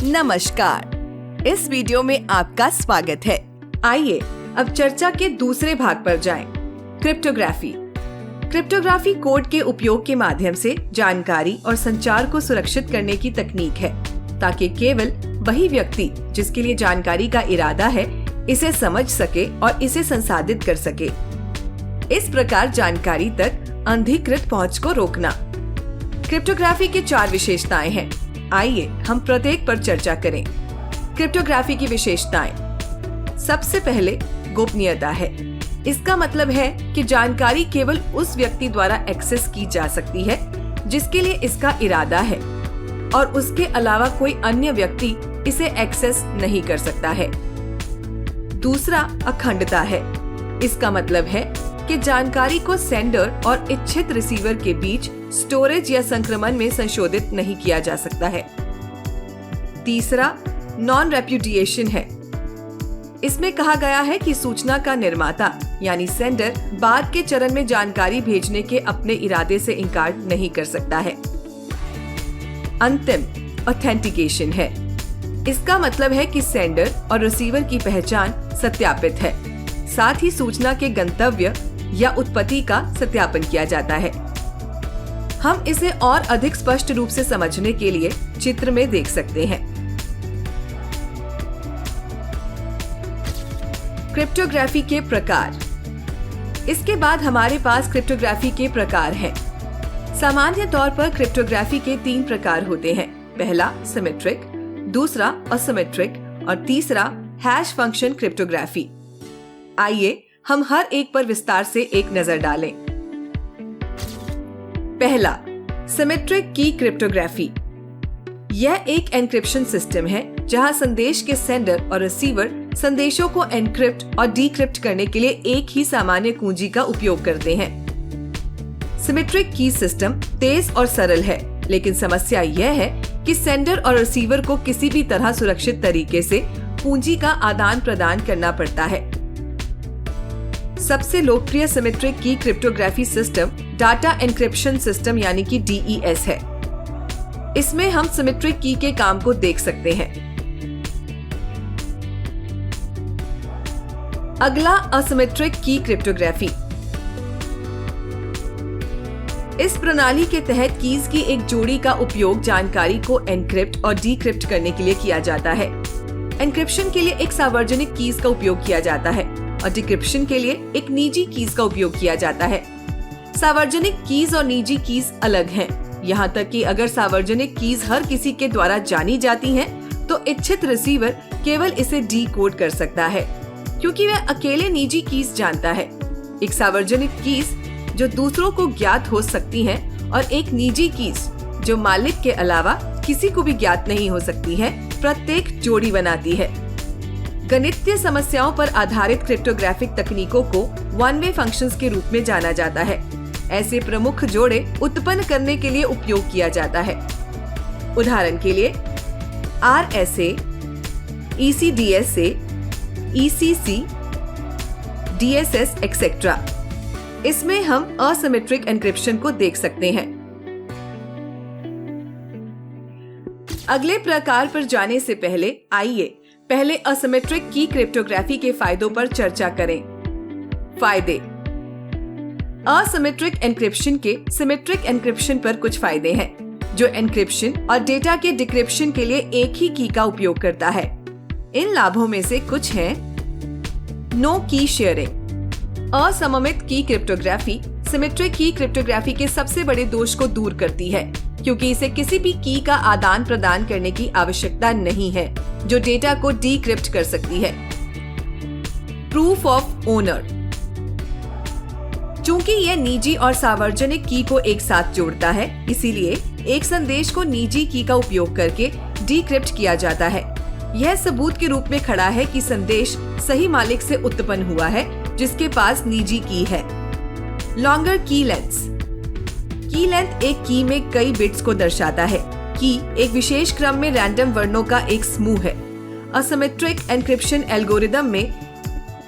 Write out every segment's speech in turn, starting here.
नमस्कार, इस वीडियो में आपका स्वागत है। आइए अब चर्चा के दूसरे भाग पर जाएं। क्रिप्टोग्राफी कोड के उपयोग के माध्यम से जानकारी और संचार को सुरक्षित करने की तकनीक है, ताकि केवल वही व्यक्ति जिसके लिए जानकारी का इरादा है इसे समझ सके और इसे संसाधित कर सके। इस प्रकार जानकारी तक अनधिकृत पहुंच को रोकना। क्रिप्टोग्राफी की 4 विशेषताएं हैं। आइए हम प्रत्येक पर चर्चा करें। क्रिप्टोग्राफी की विशेषताएं। सबसे पहले गोपनीयता है। इसका मतलब है कि जानकारी केवल उस व्यक्ति द्वारा एक्सेस की जा सकती है जिसके लिए इसका इरादा है, और उसके अलावा कोई अन्य व्यक्ति इसे एक्सेस नहीं कर सकता है। दूसरा अखंडता है। इसका मतलब है कि जानकारी को सेंडर और इच्छित रिसीवर के बीच स्टोरेज या संक्रमण में संशोधित नहीं किया जा सकता है। तीसरा नॉन रेप्यूडिएशन है। इसमें कहा गया है कि सूचना का निर्माता यानी सेंडर बाद के चरण में जानकारी भेजने के अपने इरादे से इनकार नहीं कर सकता है। अंतिम ऑथेंटिकेशन है। इसका मतलब है कि सेंडर और रिसीवर की पहचान सत्यापित है, साथ ही सूचना के गंतव्य या उत्पत्ति का सत्यापन किया जाता है। हम इसे और अधिक स्पष्ट रूप से समझने के लिए चित्र में देख सकते हैं। क्रिप्टोग्राफी के प्रकार। इसके बाद हमारे पास क्रिप्टोग्राफी के प्रकार हैं। सामान्य तौर पर क्रिप्टोग्राफी के 3 प्रकार होते हैं। पहला सिमेट्रिक, दूसरा असिमेट्रिक और तीसरा हैश फंक्शन क्रिप्टोग्राफी। आइए हम हर एक पर विस्तार से एक नजर डालें। पहला, सिमेट्रिक की क्रिप्टोग्राफी। यह एक एन्क्रिप्शन सिस्टम है जहां संदेश के सेंडर और रिसीवर संदेशों को एन्क्रिप्ट और डीक्रिप्ट करने के लिए एक ही सामान्य कुंजी का उपयोग करते हैं। सिमेट्रिक की सिस्टम तेज और सरल है, लेकिन समस्या यह है कि सेंडर और रिसीवर को किसी भी तरह सुरक्षित तरीके से कुंजी का आदान प्रदान करना पड़ता है। सबसे लोकप्रिय सिमेट्रिक की cryptography system data encryption system यानी कि DES है। इसमें हम सिमेट्रिक की के काम को देख सकते हैं। अगला असिमेट्रिक की क्रिप्टोग्राफी। इस प्रणाली के तहत कीज की एक जोड़ी का उपयोग जानकारी को एन्क्रिप्ट और डीक्रिप्ट करने के लिए किया जाता है। एन्क्रिप्शन के लिए एक सार्वजनिक कीज का उपयोग किया जाता है और डिक्रिप्शन के लिए एक निजी कीज का उपयोग किया जाता है। सार्वजनिक कीज और निजी कीज अलग हैं। यहाँ तक कि अगर सार्वजनिक कीज हर किसी के द्वारा जानी जाती हैं, तो इच्छित रिसीवर केवल इसे डीकोड कर सकता है, क्योंकि वह अकेले निजी कीज जानता है। एक सार्वजनिक कीज जो दूसरों को ज्ञात हो सकती हैं, और एक निजी कीज जो मालिक के अलावा किसी को भी ज्ञात नहीं हो सकती है, प्रत्येक जोड़ी बनाती है। गणितीय समस्याओं पर आधारित क्रिप्टोग्राफिक तकनीकों को वन वे फंक्शंस के रूप में जाना जाता है। ऐसे प्रमुख जोड़े उत्पन्न करने के लिए उपयोग किया जाता है। उदाहरण के लिए RSA, ECDSA, ECC, DSS etcetera. इसमें हम असिमेट्रिक एन्क्रिप्शन को देख सकते हैं। अगले प्रकार पर जाने से पहले आइए पहले असिमेट्रिक की क्रिप्टोग्राफी के फायदों पर चर्चा करें। फायदे। असिमेट्रिक एन्क्रिप्शन के सिमेट्रिक एन्क्रिप्शन पर कुछ फायदे हैं, जो एन्क्रिप्शन और डेटा के डिक्रिप्शन के लिए एक ही की का उपयोग करता है। इन लाभों में से कुछ हैं। नो की शेयरिंग। असममित की क्रिप्टोग्राफी सिमेट्रिक की क्रिप्टोग्राफी के सबसे बड़े दोष को दूर करती है, क्योंकि इसे किसी भी की का आदान प्रदान करने की आवश्यकता नहीं है जो डेटा को डीक्रिप्ट कर सकती है। Proof of owner. चूंकि यह निजी और सार्वजनिक की को एक साथ जोड़ता है, इसीलिए एक संदेश को निजी की का उपयोग करके डीक्रिप्ट किया जाता है। यह सबूत के रूप में खड़ा है कि संदेश सही मालिक से उत्पन्न हुआ है जिसके पास निजी की है। लॉन्गर की लेंथ। की लेंथ एक की में कई बिट्स को दर्शाता है। की एक विशेष क्रम में रैंडम वर्णों का एक समूह है। असिमेट्रिक एन्क्रिप्शन एल्गोरिदम में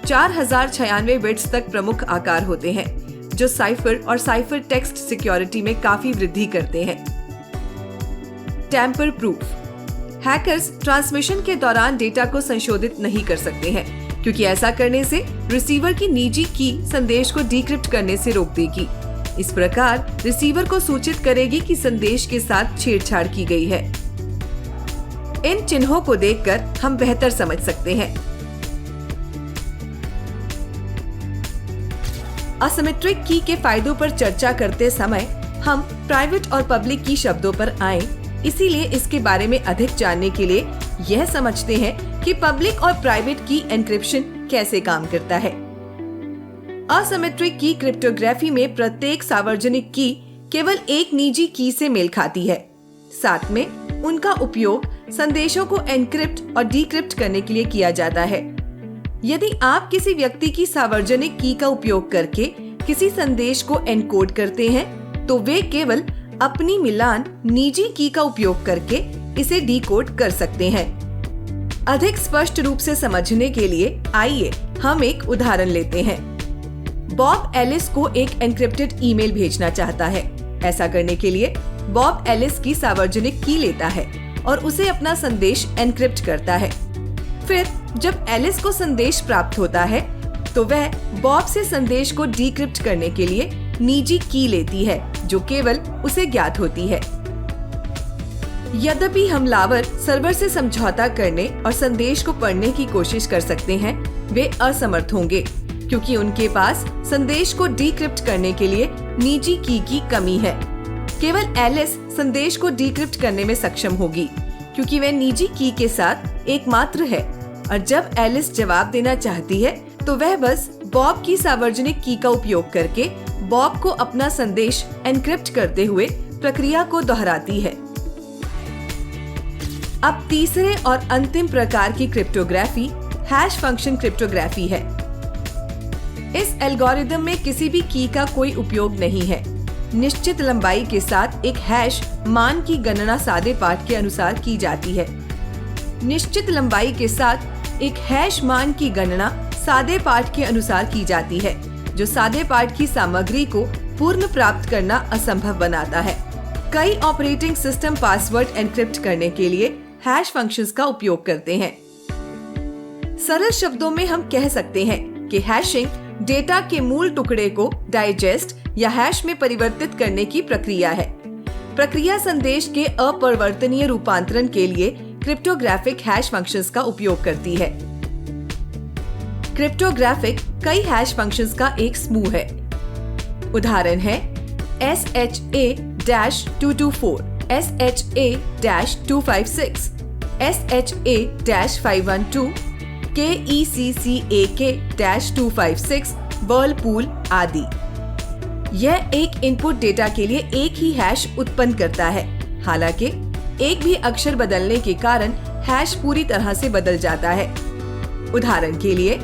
4096 बिट्स तक प्रमुख आकार होते हैं, जो साइफर और साइफर टेक्स्ट सिक्योरिटी में काफी वृद्धि करते हैं। Tamper proof. हैकर्स ट्रांसमिशन के दौरान डेटा को संशोधित नहीं कर सकते हैं, क्योंकि ऐसा करने से रिसीवर की निजी की संदेश को डिक्रिप्ट करने से रोक देगी। इस प्रकार रिसीवर को सूचित करेगी कि संदेश के साथ छेड़छाड़ की गई है। इन चिन्हों को देखकर हम बेहतर समझ सकते हैं। असिमेट्रिक की के फायदों पर चर्चा करते समय हम प्राइवेट और पब्लिक की शब्दों पर आए, इसीलिए इसके बारे में अधिक जानने के लिए यह समझते हैं कि पब्लिक और प्राइवेट की एन्क्रिप्शन कैसे काम करता है। असिमेट्रिक की क्रिप्टोग्राफी में प्रत्येक सार्वजनिक की केवल एक निजी की से मेल खाती है। साथ में उनका उपयोग संदेशों को एन्क्रिप्ट और डिक्रिप्ट करने के लिए किया जाता है। यदि आप किसी व्यक्ति की सार्वजनिक की का उपयोग करके किसी संदेश को एनकोड करते हैं, तो वे केवल अपनी मिलान निजी की का उपयोग करके इसे डिकोड कर सकते हैं। अधिक स्पष्ट रूप से समझने के लिए आइए हम एक उदाहरण लेते हैं। बॉब एलिस को एक एन्क्रिप्टेड ईमेल भेजना चाहता है। ऐसा करने के लिए बॉब एलिस की सार्वजनिक की लेता है और उसे अपना संदेश एन्क्रिप्ट करता है। फिर जब एलिस को संदेश प्राप्त होता है, तो वह बॉब से संदेश को डिक्रिप्ट करने के लिए निजी की लेती है, जो केवल उसे ज्ञात होती है। यद्यपि हमलावर सर्वर से समझौता करने और संदेश को पढ़ने की कोशिश कर सकते हैं, वे असमर्थ होंगे, क्योंकि उनके पास संदेश को डिक्रिप्ट करने के लिए निजी की कमी है। केवल एलिस संदेश को डिक्रिप्ट करने में सक्षम होगी, क्योंकि वह निजी की के साथ एकमात्र है, और जब एलिस जवाब देना चाहती है, तो वह बस बॉब की सार्वजनिक की का उपयोग करके बॉब को अपना संदेश एन्क्रिप्ट करते हुए प्रक्रिया को दोहराती है। अब तीसरे और अंतिम प्रकार की क्रिप्टोग्राफी हैश फंक्शन क्रिप्टोग्राफी है। इस एल्गोरिदम में किसी भी की का कोई उपयोग नहीं है। निश्चित लंबाई के साथ एक हैश मान की गणना सादे पाठ के अनुसार की जाती है। निश्चित लंबाई के साथ एक हैश मान की गणना सादे पाठ के अनुसार की जाती है, जो सादे पाठ की सामग्री को पूर्ण प्राप्त करना असंभव बनाता है। कई ऑपरेटिंग सिस्टम पासवर्ड एन्क्रिप्ट करने के लिए हैश फंक्शंस का उपयोग करते हैं। सरल शब्दों में हम कह सकते हैं कि हैशिंग डेटा के मूल टुकड़े को डाइजेस्ट या हैश में परिवर्तित करने की प्रक्रिया है। प्रक्रिया संदेश के अपरिवर्तनीय रूपांतरण के लिए क्रिप्टोग्राफिक हैश फंक्शंस का उपयोग करती है। क्रिप्टोग्राफिक कई हैश फंक्शंस का एक समूह है। उदाहरण है SHA-224, SHA-256, SHA-512, KECCAK-256, Whirlpool आदि। यह एक इनपुट डेटा के लिए एक ही हैश उत्पन्न करता है। हालांकि एक भी अक्षर बदलने के कारण हैश पूरी तरह से बदल जाता है। उदाहरण के लिए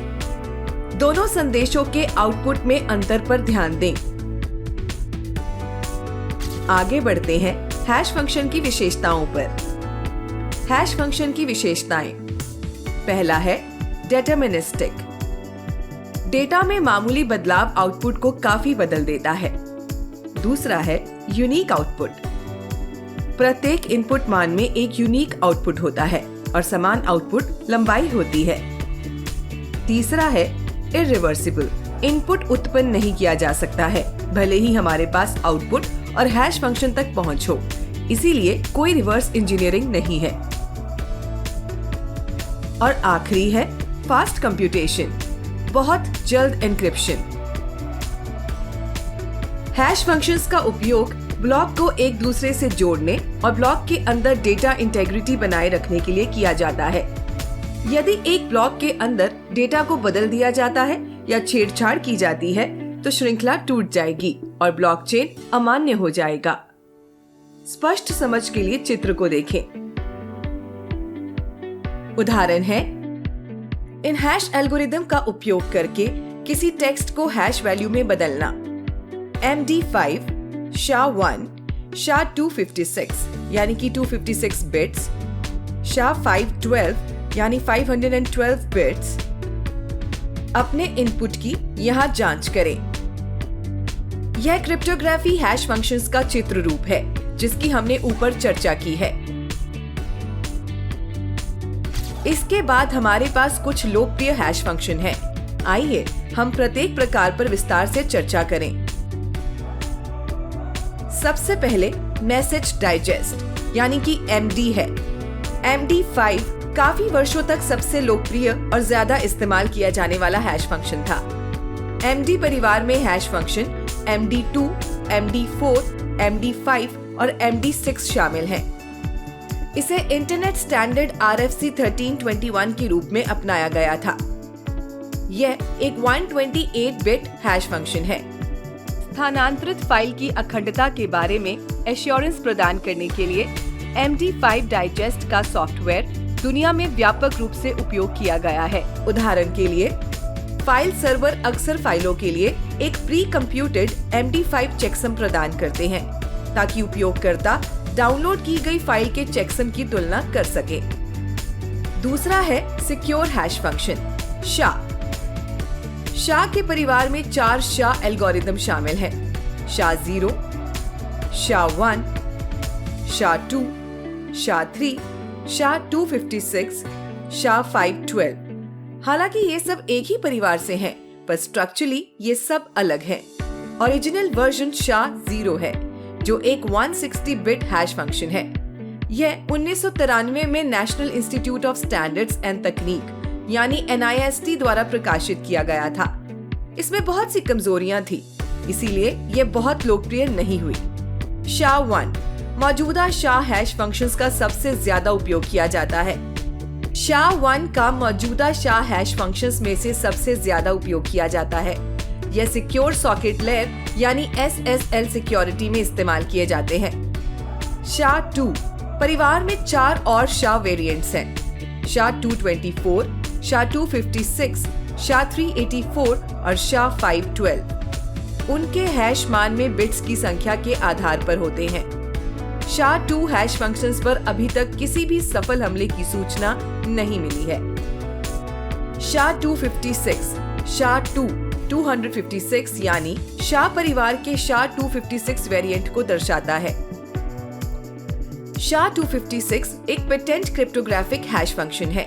दोनों संदेशों के आउटपुट में अंतर पर ध्यान दें। आगे बढ़ते हैं हैश फंक्शन की विशेषताओं पर। हैश फंक्शन की विशेषताएं। पहला है डिटरमिनिस्टिक। डेटा में मामूली बदलाव आउटपुट को काफी बदल देता है। दूसरा है यूनिक आउटपुट। प्रत्येक इनपुट मान में एक यूनिक आउटपुट होता है और समान आउटपुट लंबाई होती है। तीसरा है इरिवर्सिबल। इनपुट उत्पन्न नहीं किया जा सकता है, भले ही हमारे पास आउटपुट और हैश फंक्शन तक पहुंच हो। इसीलिए कोई रिवर्स इंजीनियरिंग नहीं है। और आखिरी है फास्ट कंप्यूटेशन, बहुत जल्द एन्क्रिप्शन। हैश फंक्शंस का उपयोग ब्लॉक को एक दूसरे से जोड़ने और ब्लॉक के अंदर डेटा इंटेग्रिटी बनाए रखने के लिए किया जाता है। यदि एक ब्लॉक के अंदर डेटा को बदल दिया जाता है या छेड़छाड़ की जाती है, तो श्रृंखला टूट जाएगी और ब्लॉकचेन अमान्य हो जाएगा। स्पष्ट समझ के लिए चित्र को देखें। उदाहरण है, इन हैश एल्गोरिदम का उपयोग करके किसी टेक्स्ट को हैश वैल्यू में बदलना। MD5 SHA-1 SHA-256 यानी कि 256 बिट्स, SHA-512 यानी 512 बिट्स। अपने इनपुट की यहाँ जांच करें। यह क्रिप्टोग्राफी हैश फंक्शंस का चित्र रूप है, जिसकी हमने ऊपर चर्चा की है। इसके बाद हमारे पास कुछ लोकप्रिय हैश फंक्शन हैं। आइए हम प्रत्येक प्रकार पर विस्तार से चर्चा करें। सबसे पहले मैसेज डाइजेस्ट यानी कि MD है। MD5 काफी वर्षों तक सबसे लोकप्रिय और ज्यादा इस्तेमाल किया जाने वाला हैश फंक्शन था। MD परिवार में hash function MD2, MD4, MD5 और MD6 शामिल हैं। इसे इंटरनेट स्टैंडर्ड RFC 1321 के रूप में अपनाया गया था। यह एक 128 बिट हैश फंक्शन है। स्थानांतरित फाइल की अखंडता के बारे में एश्योरेंस प्रदान करने के लिए MD5 डाइजेस्ट का सॉफ्टवेयर दुनिया में व्यापक रूप से उपयोग किया गया है। उदाहरण के लिए, फाइल सर्वर अक्सर फाइलों के लिए एक प्री कंप्यूटेड MD5 चेकसम प्रदान करते हैं ताकि उपयोगकर्ता डाउनलोड की गई फाइल के चेकसम की तुलना कर सके। दूसरा है secure hash function SHA। SHA के परिवार में 4 SHA एल्गोरिदम शामिल हैं। SHA-0, SHA-1, SHA-2, SHA-3, SHA-256, SHA-512। हालांकि ये सब एक ही परिवार से हैं, पर स्ट्रक्चरली ये सब अलग हैं। ओरिजिनल वर्जन SHA-0 है, जो एक 160 बिट हैश फंक्शन है। यह 1993 में national institute of standards and तकनीक यानी NIST द्वारा प्रकाशित किया गया था। इसमें बहुत सी कमजोरियां थी, इसीलिए यह बहुत लोकप्रिय नहीं हुई। SHA-1 मौजूदा SHA हैश फंक्शंस का सबसे ज्यादा उपयोग किया जाता है। SHA-1 का मौजूदा SHA हैश फंक्शंस में से सबसे ज्यादा उपयोग किया जाता है। यह सिक्योर सॉकेट लेयर यानी SSL सिक्योरिटी में इस्तेमाल किए जाते हैं। SHA-2 परिवार में 4 और SHA वेरिएंट्स हैं। SHA-224, SHA-256, SHA-384 और SHA-512। उनके हैश मान में बिट्स की संख्या के आधार पर होते हैं। SHA-2 हैश फंक्शंस पर अभी तक किसी भी सफल हमले की सूचना नहीं मिली है। SHA-256, SHA-256 यानी SHA परिवार के SHA-256 वेरिएंट को दर्शाता है। SHA-256 एक पेटेंट क्रिप्टोग्राफिक हैश फंक्शन है,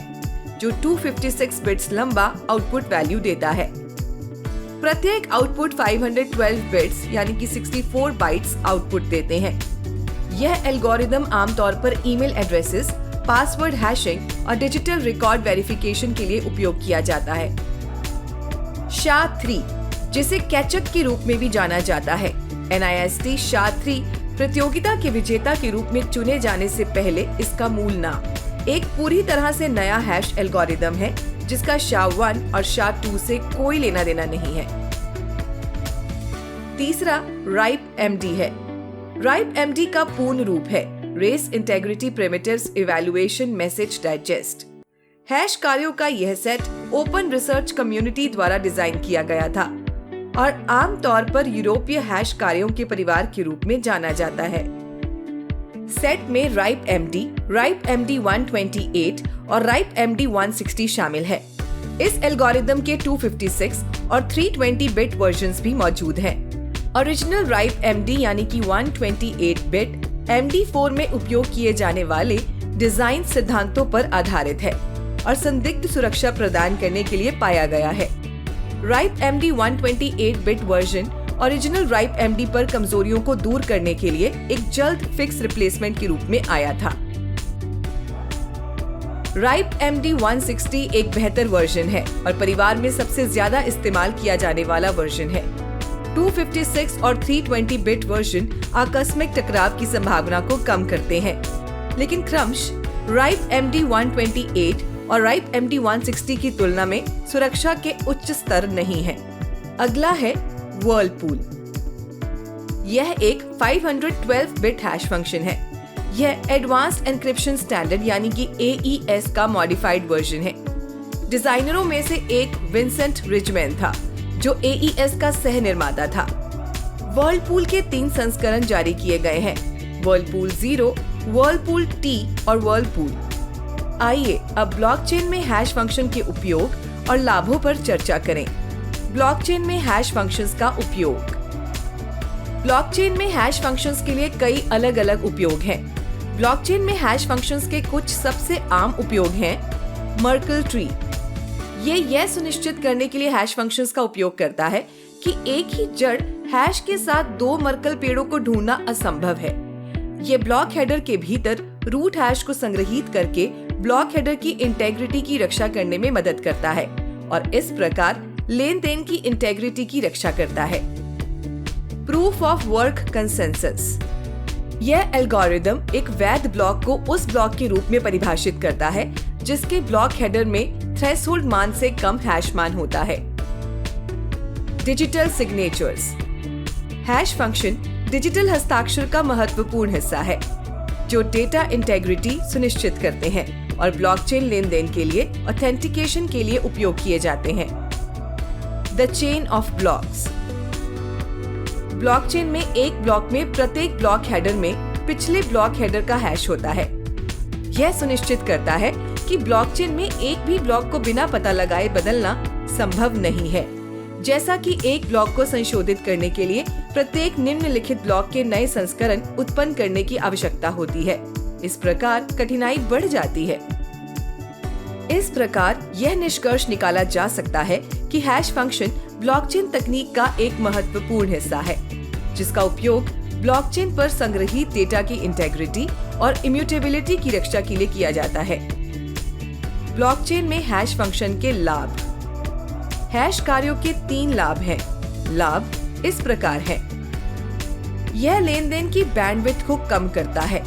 जो 256 बिट्स लंबा आउटपुट वैल्यू देता है। प्रत्येक आउटपुट 512 बिट्स यानी कि 64 बाइट्स आउटपुट देते हैं। यह एल्गोरिदम आमतौर पर ईमेल एड्रेसेस, पासवर्ड हैशिंग और डिजिटल रिकॉर्ड वेरिफिकेशन के लिए उपयोग किया जाता है। SHA-3 जिसे कैचअप के रूप में भी जाना जाता है। NIST SHA-3 प्रतियोगिता के विजेता के रूप में चुने जाने से पहले इसका मूल नाम एक पूरी तरह से नया हैश एल्गोरिदम है, जिसका SHA-1 और SHA-2 से कोई लेना देना नहीं है। तीसरा RIPE-MD है। RIPE-MD का पूर्ण रूप है race integrity primitives evaluation message digest. Hash कार्यों का यह सेट ओपन रिसर्च कम्युनिटी द्वारा डिजाइन किया गया था और आमतौर पर यूरोपीय हैश कार्यों के परिवार के रूप में जाना जाता है। सेट में RIPE-MD, RIPE-MD 128 और RIPE-MD 160 शामिल है। इस एल्गोरिदम के 256 और 320 बिट वर्जन्स भी मौजूद हैं। ओरिजिनल RIPE-MD यानी कि 128 बिट MD4 में उपयोग किए जाने वाले डिजाइन सिद्धांतों पर आधारित है और संदिग्ध सुरक्षा प्रदान करने के लिए पाया गया है। RIPE-MD 128 bit version original RIPE-MD पर कमजोरियों को दूर करने के लिए एक जल्द फिक्स रिप्लेसमेंट के रूप में आया था। RIPE-MD 160 एक बेहतर वर्जन है और परिवार में सबसे ज्यादा इस्तेमाल किया जाने वाला वर्जन है। 256 और 320 बिट वर्जन आकस्मिक टकराव की संभावना को कम करते हैं, लेकिन क्रमशः RIPE-MD 128 और RIPE-MD 160 की तुलना में सुरक्षा के उच्च स्तर नहीं है। अगला है व्हर्लपूल। यह एक 512 बिट हैश फंक्शन है। यह एडवांस्ड एन्क्रिप्शन स्टैंडर्ड यानी कि AES का मॉडिफाइड वर्जन है। डिजाइनरों में से एक विंसेंट रिजमैन था, जो AES का सह निर्माता था। व्हर्लपूल के 3 संस्करण जारी किए गए हैं: व्हर्लपूल 0, व्हर्लपूल T और व्हर्लपूल। आइए अब ब्लॉकचेन में हैश फंक्शन के उपयोग और लाभों पर चर्चा करें। ब्लॉकचेन में हैश फंक्शंस का उपयोग। ब्लॉकचेन में हैश फंक्शंस के लिए कई अलग अलग उपयोग हैं। ब्लॉकचेन में हैश फंक्शंस के कुछ सबसे आम उपयोग हैं: मर्कल ट्री। ये यह सुनिश्चित करने के लिए हैश फंक्शंस का उपयोग करता है कि एक ही जड़ हैश के साथ 2 मर्कल पेड़ों को ढूंढना असंभव है। ये ब्लॉक हेडर के भीतर रूट हैश को संग्रहित करके ब्लॉक हेडर की इंटेग्रिटी की रक्षा करने में मदद करता है और इस प्रकार लेन देन की इंटेग्रिटी की रक्षा करता है। Proof of work consensus. यह एल्गोरिदम एक वैध ब्लॉक को उस ब्लॉक के रूप में परिभाषित करता है जिसके ब्लॉक हेडर में थ्रेशोल्ड मान से कम हैश मान होता है। Digital signatures. Hash function digital हस्ताक्षर का महत्वपूर्ण हिस्सा है जो डेटा इंटेग्रिटी सुनिश्चित करते हैं और ब्लॉकचेन लेनदेन के लिए ऑथेंटिकेशन के लिए उपयोग किए जाते हैं। The chain of blocks. Blockchain में एक ब्लॉक में प्रत्येक ब्लॉक हेडर में पिछले ब्लॉक हेडर का हैश होता है। यह सुनिश्चित करता है कि ब्लॉकचेन में एक भी ब्लॉक को बिना पता लगाए बदलना संभव नहीं है, जैसा कि एक ब्लॉक को संशोधित करने के लिए प्रत्येक निम्नलिखित ब्लॉक के नए संस्करण उत्पन्न करने की आवश्यकता होती है। इस प्रकार कठिनाई बढ़ जाती है। इस प्रकार यह निष्कर्ष निकाला जा सकता है कि हैश फंक्शन ब्लॉकचेन तकनीक का एक महत्वपूर्ण हिस्सा है, जिसका उपयोग ब्लॉकचेन पर संग्रहित डेटा की इंटेग्रिटी और इम्यूटेबिलिटी की रक्षा के लिए किया जाता है। ब्लॉकचेन में हैश फंक्शन के लाभ। हैश कार्यों के 3 लाभ हैं। लाभ इस प्रकार हैं। यह लेनदेन की बैंडविड्थ को कम करता है,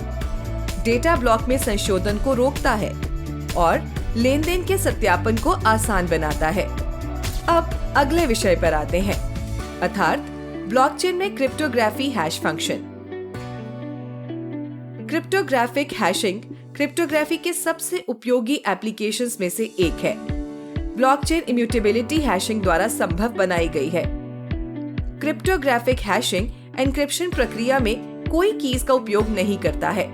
डेटा ब्लॉक में संशोधन को रोकता है और लेनदेन के सत्यापन को आसान बनाता है। अब अगले विषय पर आते हैं, अर्थात ब्लॉकचेन में cryptography hash function. Cryptographic hashing cryptography के सबसे उपयोगी एप्लीकेशंस में से एक है। ब्लॉकचेन इम्यूटेबिलिटी हैशिंग द्वारा संभव बनाई गई है। क्रिप्टोग्राफिक हैशिंग एन्क्रिप्शन प्रक्रिया में कोई कीज का उपयोग नहीं करता है।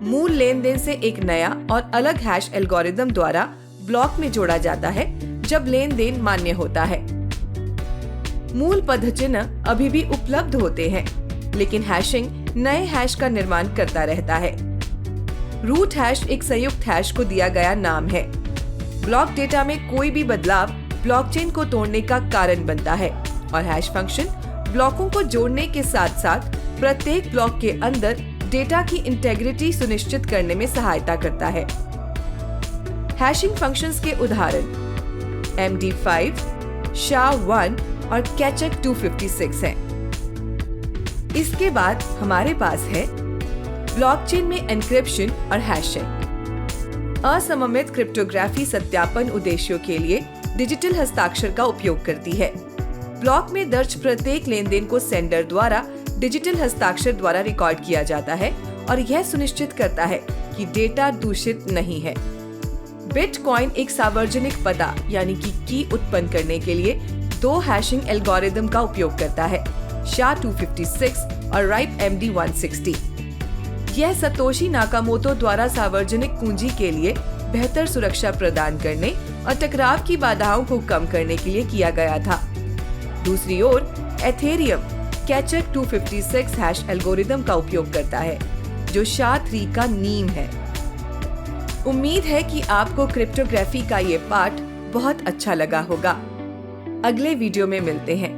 मूल लेनदेन से एक नया और अलग हैश एल्गोरिदम द्वारा ब्लॉक में जोड़ा जाता है जब लेनदेन मान्य होता है। मूल पदचिह्न अभी भी उपलब्ध होते हैं, लेकिन हैशिंग नए हैश का निर्माण करता रहता है। रूट हैश एक संयुक्त हैश को दिया गया नाम है। ब्लॉक डेटा में कोई भी बदलाव ब्लॉकचेन को तोड़ने का कारण बनता है और हैश फंक्शन ब्लॉकों को जोड़ने के साथ साथ प्रत्येक ब्लॉक के अंदर डेटा की इंटेग्रिटी सुनिश्चित करने में सहायता करता है। हैशिंग फंक्शंस के उदाहरण MD5, SHA-1 और Keccak 256 हैं। इसके बाद हमारे पास है ब्लॉकचेन में एन्क्रिप्शन और हैशिंग। असममित क्रिप्टोग्राफी सत्यापन उद्देश्यों के लिए डिजिटल हस्ताक्षर का उपयोग करती है। ब्लॉक में दर्ज प्रत्येक लेनदेन को सेंडर द्वारा डिजिटल हस्ताक्षर द्वारा रिकॉर्ड किया जाता है और यह सुनिश्चित करता है कि डेटा दूषित नहीं है। बिटकॉइन एक सार्वजनिक पता यानी कि की उत्पन्न करने के लिए 2 हैशिंग एल्गोरिदम का उपयोग करता है, SHA-256 और RIPE-MD160। यह सतोशी नाकामोतो द्वारा सार्वजनिक कुंजी के लिए बेहतर सुरक्षा प्रदान करने और टकराव की बाधाओं को कम करने के लिए किया गया था। दूसरी ओर एथेरियम Keccak 256 हैश एल्गोरिदम का उपयोग करता है, जो SHA-3 का नीम है। उम्मीद है कि आपको क्रिप्टोग्राफी का ये पाठ बहुत अच्छा लगा होगा। अगले वीडियो में मिलते हैं।